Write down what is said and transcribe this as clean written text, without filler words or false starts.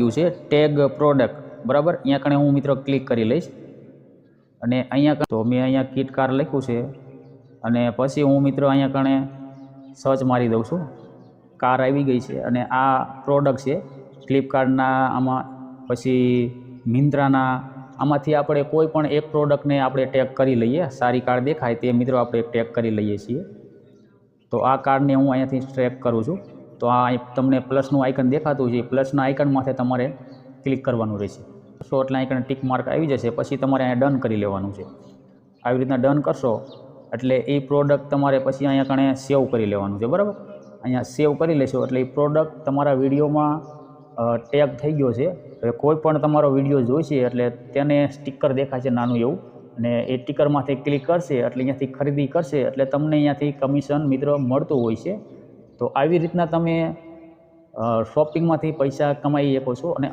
ગયું છે tag product, બરાબર. અહીંયા કણે હું મિત્રો ક્લિક કરી લઈશ અને અહીંયા તો મેં અહીંયા કિટ કાર લખ્યું છે અને પછી હું મિત્રો અહીંયા કણે સર્ચ મારી દઉં છું. કાર આવી ગઈ છે અને આ પ્રોડક્ટ છે ફ્લિપકાર્ટના, આમાં પછી મિન્ત્રાના, આમાંથી આપણે કોઈ પણ એક પ્રોડક્ટને આપણે ટેગ કરી લઈએ. સારી કાર દેખાય તે મિત્રો આપણે ટેગ કરી લઈએ છીએ. તો આ કાર્ડને હું અહીંયાથી ટ્રેક કરું છું. તો આ તમને પ્લસનું આઇકન દેખાતું છે, પ્લસના આઇકન માથે તમારે ક્લિક કરવાનું રહેશે. સો એટલે આઇકન ટિક માર્ક આવી જશે. પછી તમારે અહીંયા ડન કરી લેવાનું છે. આવી રીતના ડન કરશો એટલે એ પ્રોડક્ટ તમારે પછી અહીંયા કણે સેવ કરી લેવાનું છે, બરાબર. અહીંયા સેવ કરી લેશો એટલે એ પ્રોડક્ટ તમારા વિડીયોમાં ટેગ થઈ ગયો છે. હવે કોઈ પણ તમારો વિડીયો જોઈશે એટલે તેને સ્ટીકર દેખાશે નાનું એવું, અને એ સ્ટીકરમાંથી ક્લિક કરશે એટલે અહીંયાથી ખરીદી કરશે એટલે તમને અહીંયાથી કમિશન મિત્રો મળતું હોય છે. તો આવી રીતના તમે શોપિંગમાંથી પૈસા કમાઈ શકો છો. અને